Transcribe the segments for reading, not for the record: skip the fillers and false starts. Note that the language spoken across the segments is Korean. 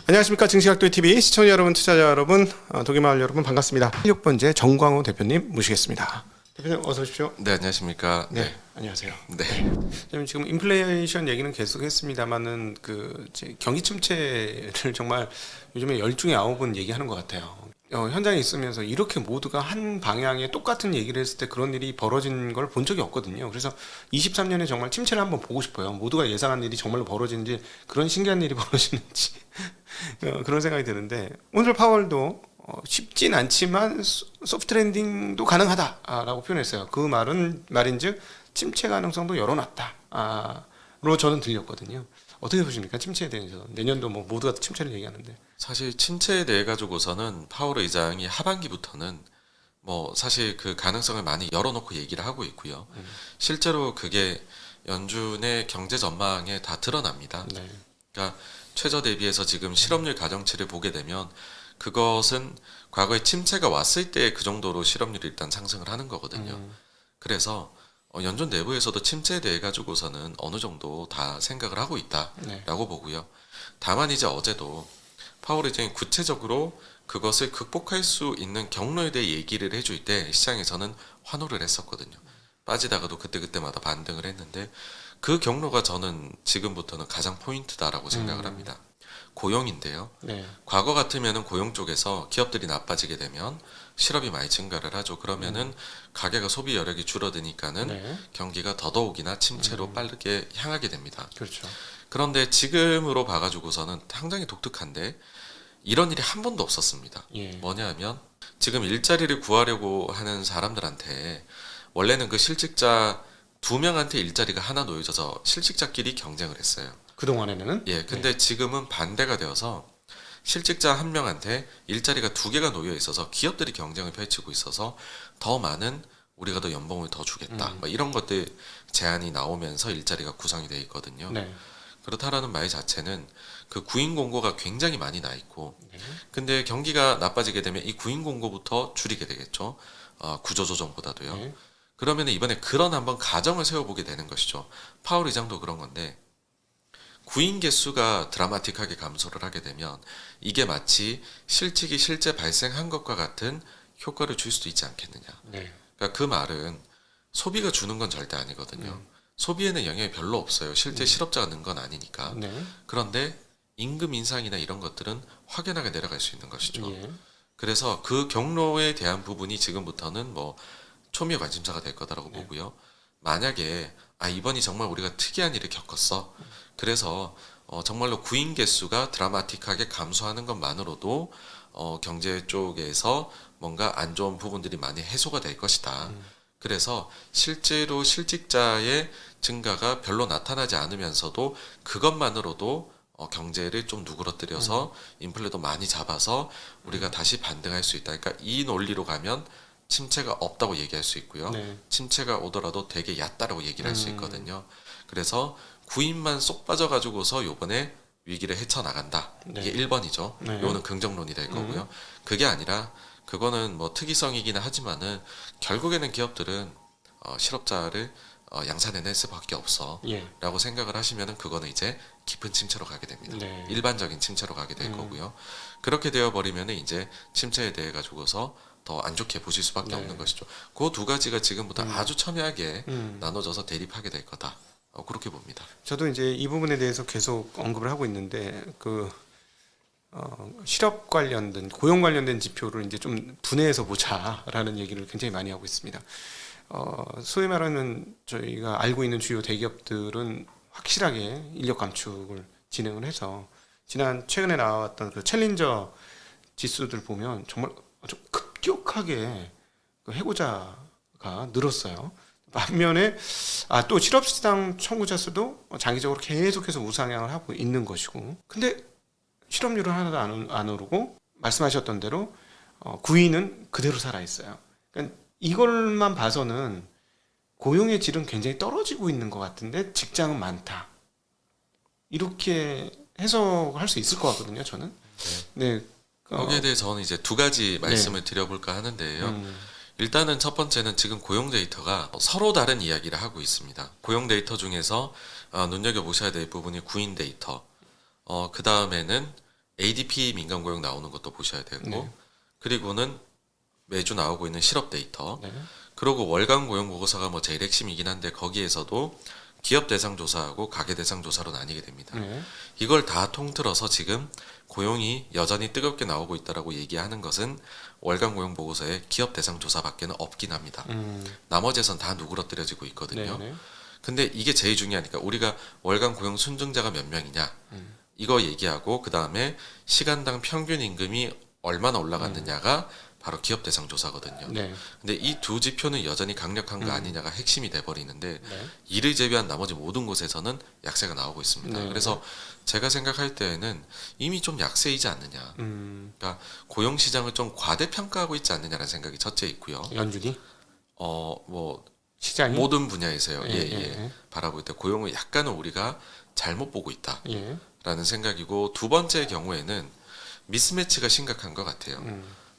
안녕하십니까. 증시각도TV 시청자 여러분, 투자자 여러분, 도기마을 여러분 반갑습니다. 16번째 정광호 대표님 모시겠습니다. 대표님 어서 오십시오. 네, 안녕하십니까. 네, 안녕하세요. 네. 지금 인플레이션 얘기는 계속했습니다만은 경기 침체를 정말 요즘에 열중에 아홉은 얘기하는 것 같아요. 현장에 있으면서 이렇게 모두가 한 방향에 똑같은 얘기를 했을 때 그런 일이 벌어진 걸 본 적이 없거든요. 그래서 23년에 정말 침체를 한번 보고 싶어요. 모두가 예상한 일이 정말로 벌어지는지, 그런 신기한 일이 벌어지는지 그런 생각이 드는데, 오늘 파월도 쉽진 않지만 소프트 랜딩도 가능하다라고 표현했어요. 그 말인즉 침체 가능성도 열어놨다로 저는 들렸거든요. 어떻게 보십니까? 침체에 대해서. 내년도 뭐 모두가 침체를 얘기하는데. 사실 침체에 대해 가지고서는 파월 의장이 하반기부터는 뭐 사실 그 가능성을 많이 열어놓고 얘기를 하고 있고요. 실제로 그게 연준의 경제 전망에 다 드러납니다. 네. 그러니까 최저 대비해서 지금 실업률 가정치를 보게 되면 그것은 과거에 침체가 왔을 때 그 정도로 실업률이 일단 상승을 하는 거거든요. 그래서 연준 내부에서도 침체에 대해 가지고서는 어느 정도 다 생각을 하고 있다라고 네. 보고요. 다만 이제 어제도 파월 의장이 구체적으로 그것을 극복할 수 있는 경로에 대해 얘기를 해줄 때 시장에서는 환호를 했었거든요. 빠지다가도 그때그때마다 반등을 했는데, 그 경로가 저는 지금부터는 가장 포인트다라고 생각을 합니다. 고용인데요. 네. 과거 같으면은 고용 쪽에서 기업들이 나빠지게 되면 실업이 많이 증가를 하죠. 그러면은 가게가 소비 여력이 줄어드니까는 네. 경기가 더더욱이나 침체로 빠르게 향하게 됩니다. 그렇죠. 그런데 지금으로 봐가지고서는 상당히 독특한데, 이런 일이 한 번도 없었습니다. 예. 뭐냐 하면 지금 일자리를 구하려고 하는 사람들한테 원래는 그 실직자 2명한테 일자리가 하나 놓여져서 실직자끼리 경쟁을 했어요. 그동안에는? 예, 근데 지금은 반대가 되어서 실직자 1명한테 일자리가 2개가 놓여 있어서 기업들이 경쟁을 펼치고 있어서 더 많은, 우리가 더 연봉을 더 주겠다, 뭐 이런 것들 제안이 나오면서 일자리가 구성이 되어 있거든요. 네. 그렇다라는 말 자체는 그 구인 공고가 굉장히 많이 나 있고, 네. 근데 경기가 나빠지게 되면 이 구인 공고부터 줄이게 되겠죠. 구조조정보다도요. 네. 그러면 이번에 그런 한번 가정을 세워보게 되는 것이죠. 파월 의장도 그런 건데, 구인 개수가 드라마틱하게 감소를 하게 되면 이게 마치 실직이 실제 발생한 것과 같은 효과를 줄 수도 있지 않겠느냐. 네. 그러니까 그 말은 소비가 주는 건 절대 아니거든요. 소비에는 영향이 별로 없어요. 실제 실업자가 는 건 아니니까. 네. 그런데 임금 인상이나 이런 것들은 확연하게 내려갈 수 있는 것이죠. 예. 그래서 그 경로에 대한 부분이 지금부터는 뭐 초미의 관심사가 될 거다라고 보고요. 만약에 이번이 정말 우리가 특이한 일을 겪었어. 그래서 정말로 구인 개수가 드라마틱하게 감소하는 것만으로도 경제 쪽에서 뭔가 안 좋은 부분들이 많이 해소가 될 것이다. 그래서 실제로 실직자의 증가가 별로 나타나지 않으면서도 그것만으로도 경제를 좀 누그러뜨려서 인플레도 많이 잡아서 우리가 다시 반등할 수 있다. 그러니까 이 논리로 가면 침체가 없다고 얘기할 수 있고요. 네. 침체가 오더라도 되게 얕다라고 얘기를 할 수 있거든요. 그래서 구인만 쏙 빠져가지고서 요번에 위기를 헤쳐나간다. 네. 이게 1번이죠. 네. 요거는 긍정론이 될 거고요. 그게 아니라 그거는 뭐 특이성이기는 하지만은 결국에는 기업들은 실업자를 양산해낼 수밖에 없어 예. 라고 생각을 하시면은 그거는 이제 깊은 침체로 가게 됩니다. 네. 일반적인 침체로 가게 될 거고요. 그렇게 되어버리면은 이제 침체에 대해 가지고서 더 안 좋게 보실 수밖에 없는 것이죠. 그 두 가지가 지금부터 아주 첨예하게 나눠져서 대립하게 될 거다. 그렇게 봅니다. 저도 이제 이 부분에 대해서 계속 언급을 하고 있는데, 실업 관련된, 고용 관련된 지표를 이제 좀 분해해서 보자라는 얘기를 굉장히 많이 하고 있습니다. 소위 말하는 저희가 알고 있는 주요 대기업들은 확실하게 인력 감축을 진행을 해서 최근에 나왔던 그 챌린저 지수들 보면 정말 아주 급격하게 그 해고자가 늘었어요. 반면에 또 실업시장 청구자 수도 장기적으로 계속해서 우상향을 하고 있는 것이고, 근데 실업률은 하나도 안 오르고 말씀하셨던 대로 구인은 그대로 살아 있어요. 그러니까 이걸만 봐서는 고용의 질은 굉장히 떨어지고 있는 것 같은데 직장은 많다, 이렇게 해석할 수 있을 것 같거든요, 저는. 네. 거기에 대해 저는 이제 두 가지 말씀을 드려볼까 하는데요. 일단은 첫 번째는 지금 고용 데이터가 서로 다른 이야기를 하고 있습니다. 고용 데이터 중에서 눈여겨보셔야 될 부분이 구인 데이터, 그 다음에는 ADP 민간 고용 나오는 것도 보셔야 되고 네. 그리고는 매주 나오고 있는 실업 데이터 네. 그리고 월간 고용 보고서가 뭐 제일 핵심이긴 한데 거기에서도 기업 대상 조사하고 가계 대상 조사로 나뉘게 됩니다. 네. 이걸 다 통틀어서 지금 고용이 여전히 뜨겁게 나오고 있다라고 얘기하는 것은 월간 고용 보고서에 기업 대상 조사밖에는 없긴 합니다. 나머지에선 다 누그러뜨려지고 있거든요. 네. 네. 근데 이게 제일 중요하니까 우리가 월간 고용 순증자가 몇 명이냐 이거 얘기하고 그 다음에 시간당 평균 임금이 얼마나 올라갔느냐가 바로 기업 대상 조사거든요. 네. 근데 이 두 지표는 여전히 강력한 거 아니냐가 핵심이 돼버리는데 네. 이를 제외한 나머지 모든 곳에서는 약세가 나오고 있습니다. 네. 그래서 제가 생각할 때에는 이미 좀 약세이지 않느냐. 그러니까 고용 시장을 좀 과대평가하고 있지 않느냐라는 생각이 첫째 있고요. 연준이 뭐 시장이 모든 분야에서요. 예, 예, 예, 예. 예. 바라볼 때 고용을 약간은 우리가 잘못 보고 있다. 예. 라는 생각이고 두 번째 경우에는 미스매치가 심각한 것 같아요.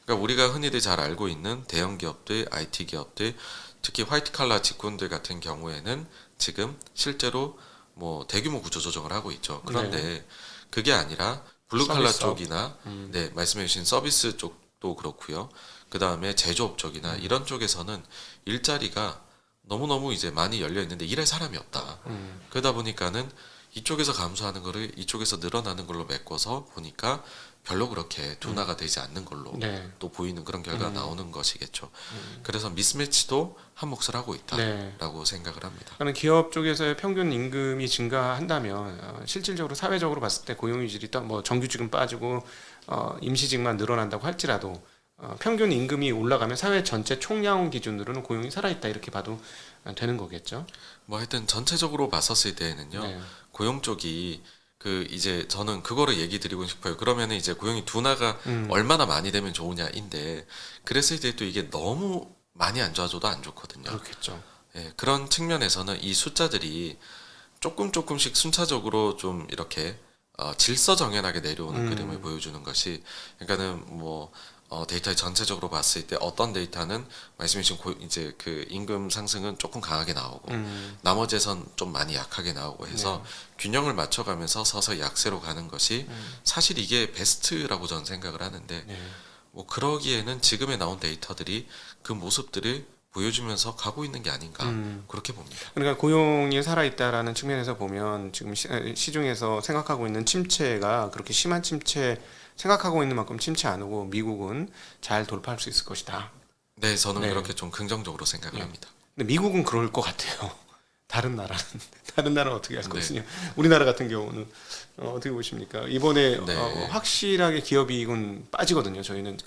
그러니까 우리가 흔히들 잘 알고 있는 대형 기업들, IT 기업들, 특히 화이트 칼라 직군들 같은 경우에는 지금 실제로 뭐 대규모 구조 조정을 하고 있죠. 그런데 그게 아니라 블루 칼라 서비스업. 쪽이나 네, 말씀해 주신 서비스 쪽도 그렇고요. 그다음에 제조업 쪽이나 이런 쪽에서는 일자리가 너무너무 이제 많이 열려 있는데 일할 사람이 없다. 그러다 보니까는 이쪽에서 감소하는 거를 이쪽에서 늘어나는 걸로 메꿔서 보니까 별로 그렇게 둔화가 되지 않는 걸로 네. 또 보이는 그런 결과가 나오는 것이겠죠. 그래서 미스매치도 한 몫을 하고 있다라고 네. 생각을 합니다. 그러니까 기업 쪽에서의 평균 임금이 증가한다면 실질적으로 사회적으로 봤을 때 고용유질이 또 뭐 정규직은 빠지고 임시직만 늘어난다고 할지라도 평균 임금이 올라가면 사회 전체 총량 기준으로는 고용이 살아있다 이렇게 봐도 되는 거겠죠. 뭐 하여튼 전체적으로 봤었을 때에는요. 네. 고용 쪽이 그 이제 저는 그거를 얘기 드리고 싶어요. 그러면은 이제 고용이 둔화가 얼마나 많이 되면 좋으냐인데 그랬을 때 또 이게 너무 많이 안 좋아져도 안 좋거든요. 그렇겠죠. 예, 그런 측면에서는 이 숫자들이 조금씩 순차적으로 좀 이렇게 질서정연하게 내려오는 그림을 보여주는 것이 그러니까는 뭐 데이터 전체적으로 봤을 때 어떤 데이터는 말씀해주신 이제 그 임금 상승은 조금 강하게 나오고 나머지에선 좀 많이 약하게 나오고 해서 균형을 맞춰가면서 서서히 약세로 가는 것이 사실 이게 베스트라고 저는 생각을 하는데 네. 뭐 그러기에는 지금에 나온 데이터들이 그 모습들을 보여주면서 가고 있는 게 아닌가 그렇게 봅니다. 그러니까 고용이 살아있다라는 측면에서 보면 지금 시중에서 생각하고 있는 침체가 그렇게 심한 침체 생각하고 있는 만큼 침체 안 오고 미국은 잘 돌파할 수 있을 것이다. 네, 저는 네. 그렇게 좀 긍정적으로 생각을 네. 합니다. 근데 미국은 그럴 것 같아요. 다른 나라는 어떻게 할 네. 것이냐. 우리나라 같은 경우는 어떻게 보십니까? 이번에 네. 확실하게 기업이익은 빠지거든요. 저희는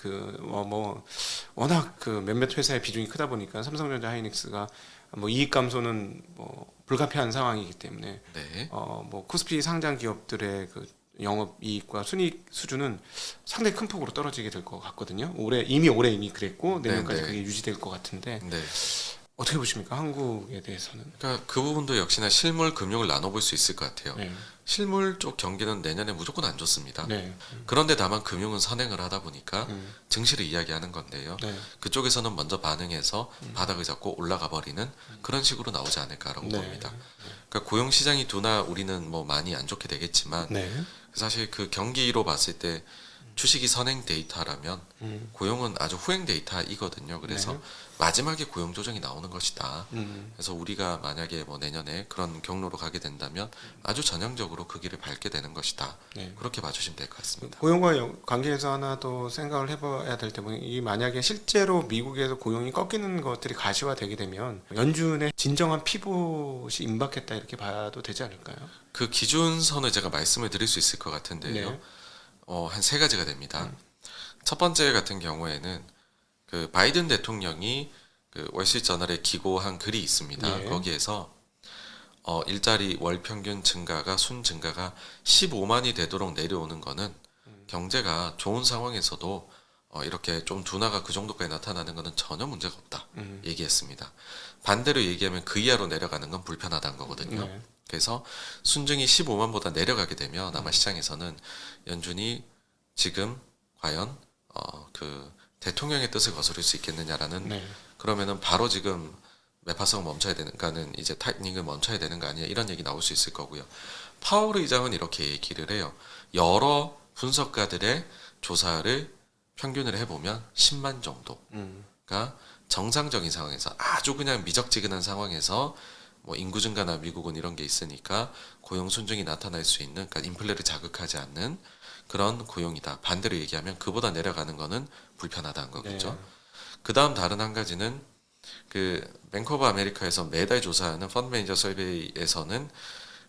워낙 그 몇몇 회사의 비중이 크다 보니까 삼성전자, 하이닉스가 뭐 이익 감소는 뭐 불가피한 상황이기 때문에 네. 뭐 코스피 상장 기업들의 그 영업 이익과 순이익 수준은 상당히 큰 폭으로 떨어지게 될 것 같거든요. 올해 이미 그랬고 내년까지 네. 그게 유지될 것 같은데 네. 어떻게 보십니까? 한국에 대해서는. 그러니까 그 부분도 역시나 실물 금융을 나눠볼 수 있을 것 같아요. 네. 실물 쪽 경기는 내년에 무조건 안 좋습니다. 네. 그런데 다만 금융은 선행을 하다 보니까 증시를 이야기하는 건데요. 네. 그쪽에서는 먼저 반응해서 바닥을 잡고 올라가 버리는 그런 식으로 나오지 않을까라고 네. 봅니다. 그러니까 고용 시장이 둔화 우리는 뭐 많이 안 좋게 되겠지만 네. 사실 그 경기로 봤을 때 주식이 선행 데이터라면 고용은 아주 후행 데이터이거든요. 그래서 네. 마지막에 고용 조정이 나오는 것이다. 그래서 우리가 만약에 뭐 내년에 그런 경로로 가게 된다면 아주 전형적으로 그 길을 밟게 되는 것이다. 네. 그렇게 봐주시면 될 것 같습니다. 고용과 관계에서 하나 더 생각을 해봐야 될 때 보니 이 만약에 실제로 미국에서 고용이 꺾이는 것들이 가시화되게 되면 연준의 진정한 피봇이 임박했다 이렇게 봐도 되지 않을까요? 그 기준선을 제가 말씀을 드릴 수 있을 것 같은데요. 네. 한 세 가지가 됩니다. 첫 번째 같은 경우에는 그 바이든 대통령이 그 월스트리트저널에 기고한 글이 있습니다. 네. 거기에서 일자리 월 평균 증가가 순 증가가 15만이 되도록 내려오는 거는 경제가 좋은 상황에서도 이렇게 좀 둔화가 그 정도까지 나타나는 것은 전혀 문제가 없다 얘기했습니다. 반대로 얘기하면 그 이하로 내려가는 건 불편하다는 거거든요. 네. 그래서 순증이 15만보다 내려가게 되면 아마 시장에서는 연준이 지금 과연 그 대통령의 뜻을 거스를 수 있겠느냐라는 네. 그러면은 바로 지금 매파성을 멈춰야 되는가는 이제 타이밍을 멈춰야 되는 거 아니냐 이런 얘기 나올 수 있을 거고요. 파월 의장은 이렇게 얘기를 해요. 여러 분석가들의 조사를 평균을 해보면 10만 정도. 그러니까 정상적인 상황에서 아주 그냥 미적지근한 상황에서 뭐 인구 증가나 미국은 이런 게 있으니까 고용 순증이 나타날 수 있는, 그러니까 인플레를 자극하지 않는 그런 고용이다. 반대로 얘기하면 그보다 내려가는 거는 불편하다는 거겠죠. 네. 그 다음 다른 한 가지는 그 뱅크 오브 아메리카에서 매달 조사하는 펀드 매니저 서베이에서는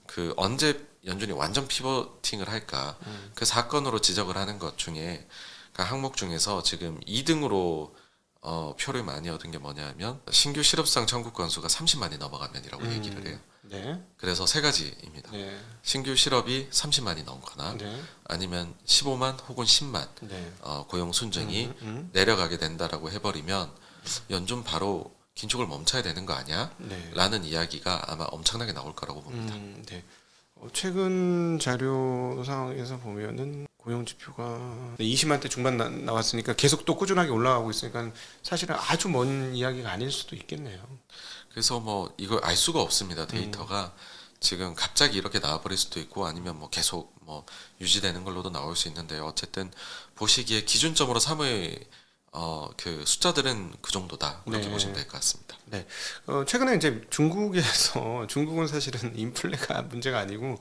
그 언제 연준이 완전 피보팅을 할까 그 사건으로 지적을 하는 것 중에 그 항목 중에서 지금 2등으로 표를 많이 얻은 게 뭐냐면 신규 실업상 청구 건수가 30만이 넘어가면이라고 얘기를 해요. 네. 그래서 세 가지입니다. 네. 신규 실업이 30만이 넘거나 네. 아니면 15만 혹은 10만 네. 고용 순증이 내려가게 된다라고 해버리면 연준 바로 긴축을 멈춰야 되는 거 아니야? 네. 라는 이야기가 아마 엄청나게 나올 거라고 봅니다. 네. 최근 자료 상황에서 보면은 고용 지표가 20만 대 중반 나왔으니까 계속 또 꾸준하게 올라가고 있으니까 사실은 아주 먼 이야기가 아닐 수도 있겠네요. 그래서 뭐 이걸 알 수가 없습니다. 데이터가 지금 갑자기 이렇게 나와버릴 수도 있고 아니면 뭐 계속 뭐 유지되는 걸로도 나올 수 있는데요. 어쨌든 보시기에 기준점으로 삼을 그 숫자들은 그 정도다 그렇게 네. 보시면 될 것 같습니다. 네. 최근에 이제 중국에서 중국은 사실은 인플레가 문제가 아니고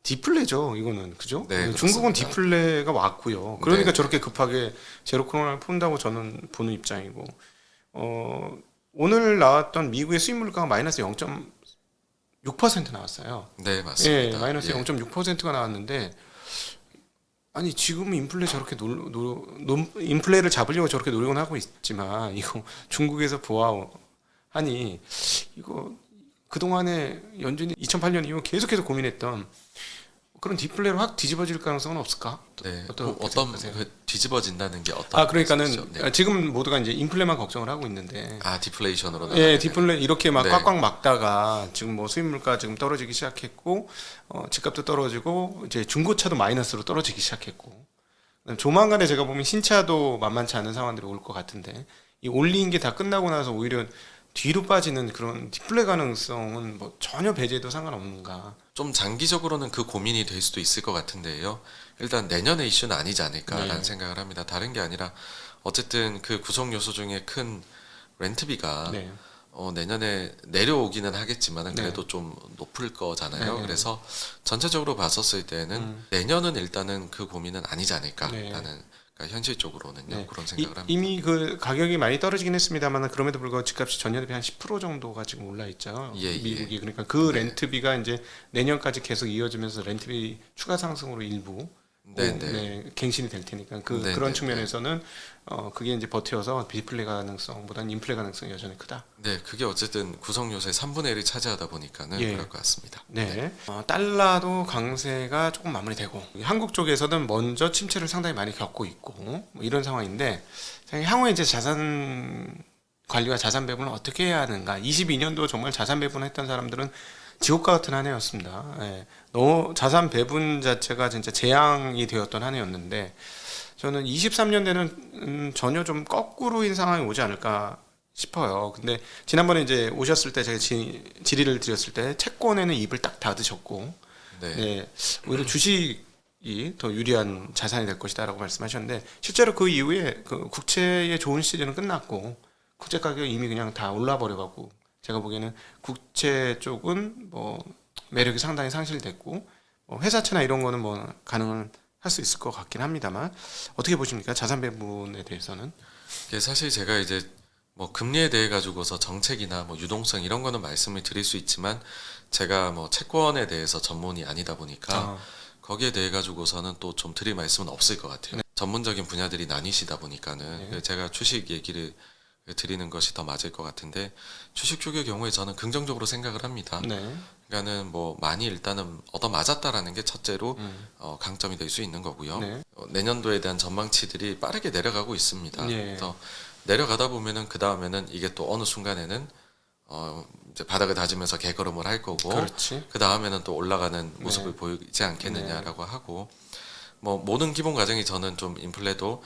디플레죠. 이거는 그죠? 네, 중국은 그렇습니다. 디플레가 왔고요. 그러니까 네. 저렇게 급하게 제로 코로나를 푼다고 저는 보는 입장이고 오늘 나왔던 미국의 수입 물가가 마이너스 0.6% 나왔어요. 네, 맞습니다. 예, 마이너스 예. 0.6%가 나왔는데 아니 지금 인플레 저렇게 인플레를 잡으려고 저렇게 노력은 하고 있지만 이거 중국에서 보아하니 이거 그동안에 연준이 2008년 이후 계속해서 고민했던 그런 디플레로 확 뒤집어질 가능성은 없을까? 네. 어떻게 어떤 생각하세요? 그 뒤집어진다는 게 어떤 그러니까는 말씀이시죠? 네. 지금 모두가 이제 인플레만 걱정을 하고 있는데 디플레이션으로 예, 나가는 디플레 이렇게 막 네. 꽉꽉 막다가 지금 뭐 수입 물가 지금 떨어지기 시작했고 집값도 떨어지고 이제 중고차도 마이너스로 떨어지기 시작했고 조만간에 제가 보면 신차도 만만치 않은 상황들이 올 것 같은데 이 올린 게 다 끝나고 나서 오히려 뒤로 빠지는 그런 디플레 가능성은 뭐 전혀 배제해도 상관없는가? 좀 장기적으로는 그 고민이 될 수도 있을 것 같은데요. 일단 내년의 이슈는 아니지 않을까라는 네. 생각을 합니다. 다른 게 아니라 어쨌든 그 구성 요소 중에 큰 렌트비가 네. 내년에 내려오기는 하겠지만은 네. 그래도 좀 높을 거잖아요. 네. 그래서 전체적으로 봤었을 때는 내년은 일단은 그 고민은 아니지 않을까라는 그러니까 현실적으로는요. 네. 그런 생각을 합니다. 이미 그 가격이 많이 떨어지긴 했습니다만 그럼에도 불구하고 집값이 전년 대비 한 10% 정도가 지금 올라 있죠. 예, 미국이 그러니까 그 렌트비가 이제 내년까지 계속 이어지면서 렌트비 추가 상승으로 일부 갱신이 될 테니까 그런 측면에서는 그게 이제 버텨서 디플레 가능성보다는 인플레 가능성이 여전히 크다. 네, 그게 어쨌든 구성 요소의 3분의 1을 차지하다 보니까는 예. 그럴 것 같습니다. 네. 달러도 강세가 조금 마무리되고 한국 쪽에서는 먼저 침체를 상당히 많이 겪고 있고 뭐 이런 상황인데 향후에 이제 자산 관리와 자산 배분을 어떻게 해야 하는가? 22년도 정말 자산 배분했던 사람들은 지옥과 같은 한 해였습니다. 예. 너무 자산 배분 자체가 진짜 재앙이 되었던 한 해였는데 저는 23년대는 전혀 좀 거꾸로인 상황이 오지 않을까 싶어요. 근데 지난번에 이제 오셨을 때 제가 질의를 드렸을 때 채권에는 입을 딱 닫으셨고 네. 네, 오히려 주식이 더 유리한 자산이 될 것이다라고 말씀하셨는데 실제로 그 이후에 그 국채의 좋은 시즌은 끝났고 국채 가격이 이미 그냥 다 올라 버려갖고 제가 보기에는 국채 쪽은 뭐 매력이 상당히 상실됐고 회사채나 이런 거는 뭐 가능은 할 수 있을 것 같긴 합니다만 어떻게 보십니까? 자산 배분에 대해서는? 사실 제가 이제 뭐 금리에 대해 가지고서 정책이나 뭐 유동성 이런 거는 말씀을 드릴 수 있지만 제가 뭐 채권에 대해서 전문이 아니다 보니까 거기에 대해 가지고서는 또 좀 드릴 말씀은 없을 것 같아요. 전문적인 분야들이 나뉘시다 보니까는 제가 주식 얘기를 드리는 것이 더 맞을 것 같은데 주식 쪽의 경우에 저는 긍정적으로 생각을 합니다. 네. 그러니까는 뭐 많이 일단은 얻어 맞았다라는 게 첫째로 강점이 될 수 있는 거고요. 네. 내년도에 대한 전망치들이 빠르게 내려가고 있습니다. 예. 그래서 내려가다 보면은 그 다음에는 이게 또 어느 순간에는 이제 바닥을 다지면서 개걸음을 할 거고 그렇지. 그 다음에는 또 올라가는 모습을 보이지 않겠느냐라고 하고 뭐 모든 기본 과정이 저는 좀 인플레도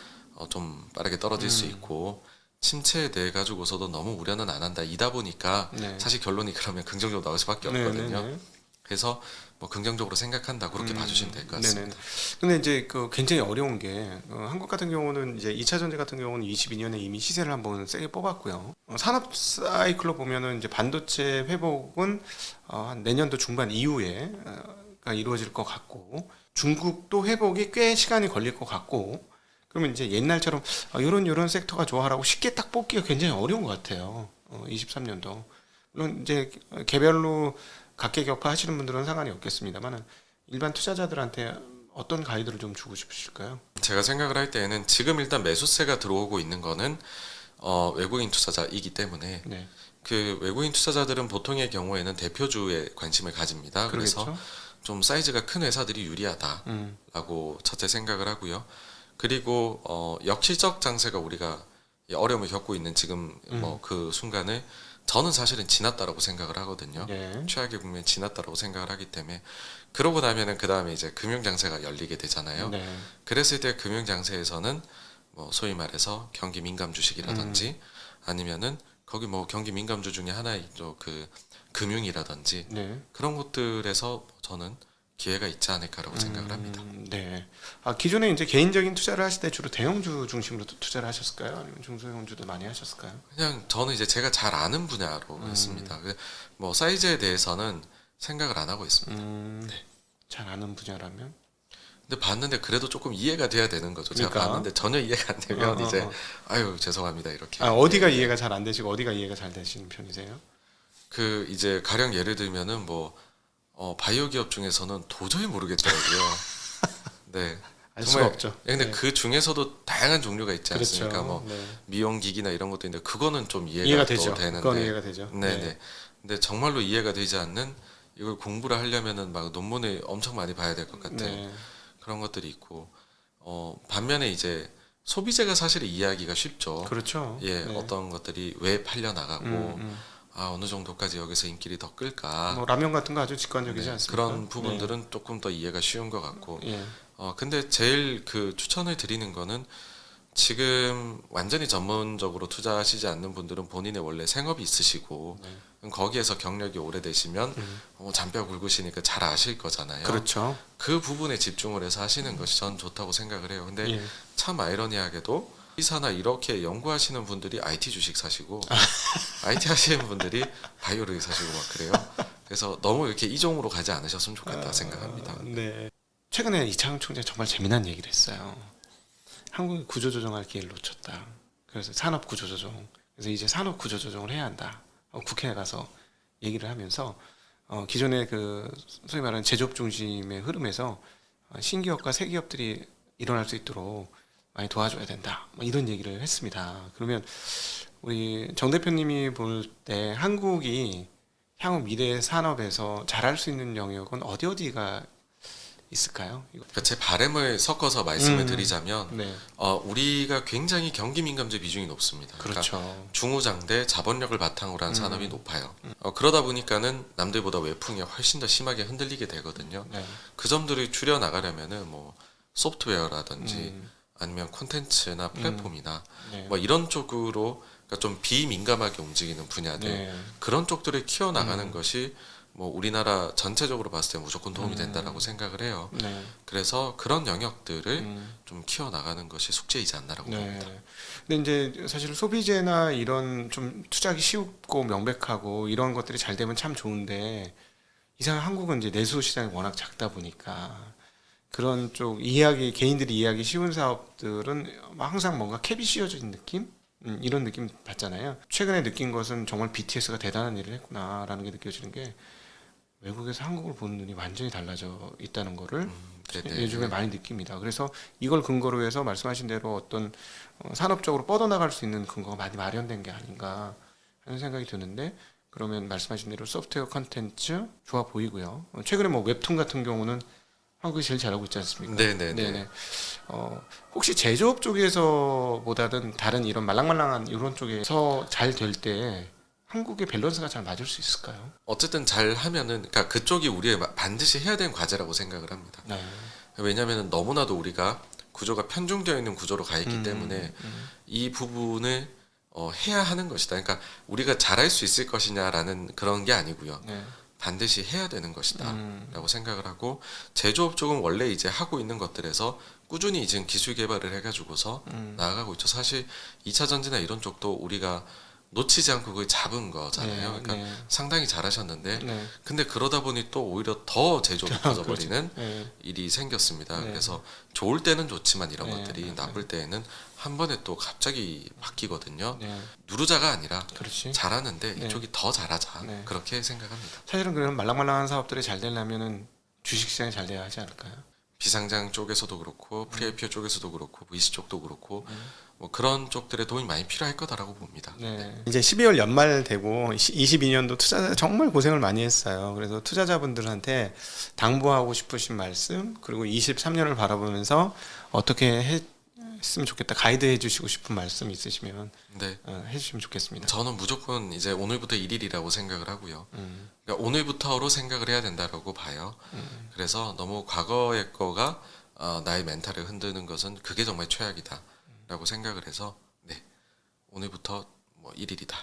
좀 빠르게 떨어질 수 있고 침체에 대해 가지고서도 너무 우려는 안 한다. 이다 보니까 사실 결론이 그러면 긍정적으로 나올 수밖에 없거든요. 그래서 뭐 긍정적으로 생각한다 그렇게 봐주시면 될 것 같습니다. 네네. 근데 이제 그 굉장히 어려운 게 한국 같은 경우는 이제 2차 전지 같은 경우는 22년에 이미 시세를 한번 세게 뽑았고요. 산업 사이클로 보면은 이제 반도체 회복은 한 내년도 중반 이후에 가 이루어질 것 같고 중국도 회복이 꽤 시간이 걸릴 것 같고 그러면 이제 옛날처럼 이런 섹터가 좋아라고 쉽게 딱 뽑기가 굉장히 어려운 것 같아요. 23년도 물론 이제 개별로 각계격파 하시는 분들은 상관이 없겠습니다만은 일반 투자자들한테 어떤 가이드를 좀 주고 싶으실까요? 제가 생각을 할 때에는 지금 일단 매수세가 들어오고 있는 거는 외국인 투자자이기 때문에 네, 그 외국인 투자자들은 보통의 경우에는 대표주에 관심을 가집니다. 그래서 그러겠죠. 좀 사이즈가 큰 회사들이 유리하다라고 첫째 생각을 하고요. 그리고 역시적 장세가 우리가 어려움을 겪고 있는 지금 뭐 그 순간을 저는 사실은 지났다라고 생각을 하거든요. 네, 최악의 국면이 지났다라고 생각을 하기 때문에 그러고 나면은 그 다음에 이제 금융 장세가 열리게 되잖아요. 네, 그랬을 때 금융 장세에서는 뭐 소위 말해서 경기 민감 주식이라든지 아니면은 거기 뭐 경기 민감주 중에 하나의 그 금융이라든지 네. 그런 곳들에서 저는 기회가 있지 않을까라고 생각을 합니다. 네. 기존에 이제 개인적인 투자를 하실 때 주로 대형주 중심으로 투자를 하셨을까요? 아니면 중소형주도 많이 하셨을까요? 그냥 저는 이제 제가 잘 아는 분야로 했습니다. 뭐 사이즈에 대해서는 생각을 안 하고 있습니다. 잘 아는 분야라면? 근데 봤는데 그래도 조금 이해가 돼야 되는 거죠. 제가 그러니까. 봤는데 전혀 이해가 안 되면 이제 아유 죄송합니다 이렇게. 어디가 이해가 잘 안 되시고 어디가 이해가 잘 되시는 편이세요? 그 이제 가령 예를 들면은 뭐 바이오 기업 중에서는 도저히 모르겠더라고요. 네. 알 수가 없죠. 근데 네. 그 중에서도 다양한 종류가 있지 그렇죠. 않습니까? 뭐 네. 미용기기나 이런 것도 있는데 그거는 좀 이해가, 이해가 또 되죠. 되는데. 그건 이해가 되죠. 네네. 네. 근데 정말로 이해가 되지 않는 이걸 공부를 하려면은 막 논문을 엄청 많이 봐야 될 것 같은 네. 그런 것들이 있고 반면에 이제 소비재가 사실 이해하기가 쉽죠. 그렇죠. 예, 네. 어떤 것들이 왜 팔려 나가고 음. 어느 정도까지 여기서 인기를 더 끌까. 뭐 라면 같은 거 아주 직관적이지 네, 않습니까? 그런 부분들은 조금 더 이해가 쉬운 것 같고. 네. 예. 근데 제일 그 추천을 드리는 거는 지금 완전히 전문적으로 투자하시지 않는 분들은 본인의 원래 생업이 있으시고 거기에서 경력이 오래되시면 잔뼈 굵으시니까 잘 아실 거잖아요. 그렇죠. 그 부분에 집중을 해서 하시는 것이 전 좋다고 생각을 해요. 근데 예. 참 아이러니하게도 회사나 이렇게 연구하시는 분들이 IT 주식 사시고 IT 하시는 분들이 바이오를 사시고 막 그래요. 그래서 너무 이렇게 이종으로 가지 않으셨으면 좋겠다 생각합니다. 네. 최근에 이창훈 총재 정말 재미난 얘기를 했어요. 한국이 구조조정할 기회를 놓쳤다. 그래서 산업 구조조정. 그래서 이제 산업 구조조정을 해야 한다. 국회에 가서 얘기를 하면서 기존의 그 소위 말하는 제조업 중심의 흐름에서 신기업과 새기업들이 일어날 수 있도록 많이 도와줘야 된다. 뭐 이런 얘기를 했습니다. 그러면 우리 정 대표님이 볼 때 한국이 향후 미래 산업에서 잘할 수 있는 영역은 어디가 있을까요? 그러니까 제 바람을 섞어서 말씀을 드리자면 네, 우리가 굉장히 경기 민감제 비중이 높습니다. 그러니까 그렇죠. 중후장대 자본력을 바탕으로 한 산업이 높아요. 그러다 보니까는 남들보다 외풍에 훨씬 더 심하게 흔들리게 되거든요. 네. 그 점들을 줄여 나가려면은 뭐 소프트웨어라든지 아니면 콘텐츠나 플랫폼이나 네. 뭐 이런 쪽으로 그러니까 좀 비민감하게 움직이는 분야들 네. 그런 쪽들을 키워 나가는 것이 뭐 우리나라 전체적으로 봤을 때 무조건 도움이 된다라고 생각을 해요. 네. 그래서 그런 영역들을 좀 키워 나가는 것이 숙제이지 않나라고 네. 봅니다. 근데 이제 사실 소비재나 이런 좀 투자하기 쉽고 명백하고 이런 것들이 잘 되면 참 좋은데 이상 한국은 이제 내수 시장이 워낙 작다 보니까 그런 쪽 개인들이 이해하기 쉬운 사업들은 항상 뭔가 캡이 씌워진 느낌? 이런 느낌 받잖아요. 최근에 느낀 것은 정말 BTS가 대단한 일을 했구나라는 게 느껴지는 게 외국에서 한국을 보는 눈이 완전히 달라져 있다는 거를 네네. 요즘에 많이 느낍니다. 그래서 이걸 근거로 해서 말씀하신 대로 어떤 산업적으로 뻗어나갈 수 있는 근거가 많이 마련된 게 아닌가 하는 생각이 드는데 그러면 말씀하신 대로 소프트웨어 컨텐츠 좋아 보이고요. 최근에 뭐 웹툰 같은 경우는 한국이 제일 잘하고 있지 않습니까? 네네네. 혹시 제조업 쪽에서보다는 다른 이런 말랑말랑한 이런 쪽에서 잘 될 때 한국의 밸런스가 잘 맞을 수 있을까요? 어쨌든 잘 하면은 그러니까 그쪽이 우리의 반드시 해야 되는 과제라고 생각을 합니다. 네. 왜냐하면 너무나도 우리가 구조가 편중되어 있는 구조로 가 있기 때문에 이 부분을 해야 하는 것이다. 그러니까 우리가 잘할 수 있을 것이냐라는 그런 게 아니고요. 네. 반드시 해야 되는 것이다라고 생각을 하고 제조업 쪽은 원래 이제 하고 있는 것들에서 꾸준히 이제 기술 개발을 해가지고서 나아가고 있죠. 사실 2차 전지나 이런 쪽도 우리가 놓치지 않고 그걸 잡은 거잖아요. 그러니까 상당히 잘하셨는데 근데 그러다 보니 또 오히려 더 제조업이 커져버리는 일이 생겼습니다. 그래서 좋을 때는 좋지만 이런 것들이 나쁠 때에는 한 번에 또 갑자기 바뀌거든요. 누르자가 아니라 그렇지. 잘하는데 이쪽이 더 잘하자 그렇게 생각합니다. 사실은 그런 말랑말랑한 사업들이 잘 되려면은 주식시장이 잘 돼야 하지 않을까요? 비상장 쪽에서도 그렇고 프리IPO 쪽에서도 그렇고 VC 쪽도 그렇고 뭐 그런 쪽들의 도움이 많이 필요할 거다라고 봅니다. 이제 12월 연말 되고 22년도 투자자 정말 고생을 많이 했어요. 그래서 투자자분들한테 당부하고 싶으신 말씀, 그리고 23년을 바라보면서 어떻게 했으면 좋겠다, 가이드해 주시고 싶은 말씀 있으시면 해주시면 좋겠습니다. 저는 무조건 이제 오늘부터 1일이라고 생각을 하고요. 그러니까 오늘부터로 생각을 해야 된다라고 봐요. 그래서 너무 과거의 거가 나의 멘탈을 흔드는 것은 그게 정말 최악이다라고 생각을 해서 오늘부터 뭐 1일이다.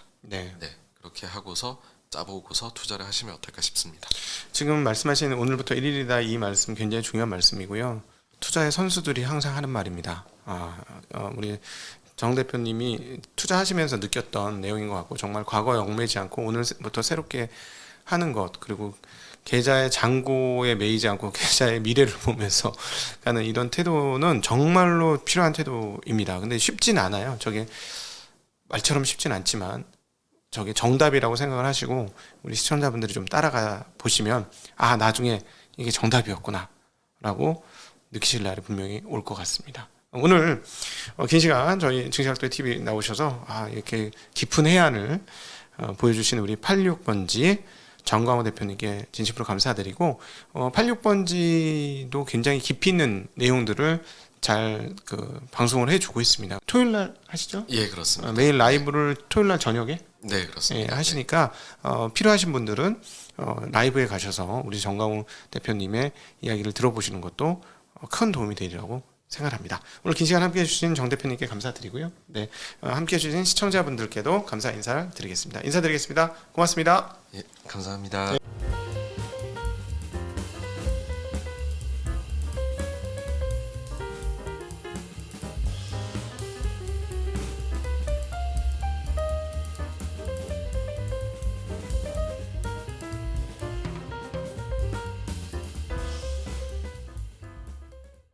그렇게 하고서 짜보고서 투자를 하시면 어떨까 싶습니다. 지금 말씀하신 오늘부터 1일이다 이 말씀 굉장히 중요한 말씀이고요. 투자의 선수들이 항상 하는 말입니다. 우리 정 대표님이 투자하시면서 느꼈던 내용인 것 같고, 정말 과거에 얽매지 않고 오늘부터 새롭게 하는 것, 그리고 계좌의 잔고에 매이지 않고 계좌의 미래를 보면서 가는 이런 태도는 정말로 필요한 태도입니다. 근데 쉽진 않아요. 저게 말처럼 쉽진 않지만 저게 정답이라고 생각을 하시고 우리 시청자분들이 좀 따라가 보시면 나중에 이게 정답이었구나 라고 느끼실 날이 분명히 올 것 같습니다. 오늘 긴 시간 저희 증시학도의 TV 나오셔서 이렇게 깊은 해안을 보여주신 우리 86번지 정광호 대표님께 진심으로 감사드리고, 86번지도 굉장히 깊이 있는 내용들을 잘 방송을 해주고 있습니다. 토요일 날 하시죠? 예, 그렇습니다. 매일 라이브를 토요일 날 저녁에 네, 그렇습니다. 하시니까 필요하신 분들은 라이브에 가셔서 우리 정광호 대표님의 이야기를 들어보시는 것도 큰 도움이 되리라고 생각합니다. 오늘 긴 시간 함께해 주신 정 대표님께 감사드리고요. 함께해 주신 시청자분들께도 감사 인사를 드리겠습니다. 인사드리겠습니다. 고맙습니다. 예, 감사합니다.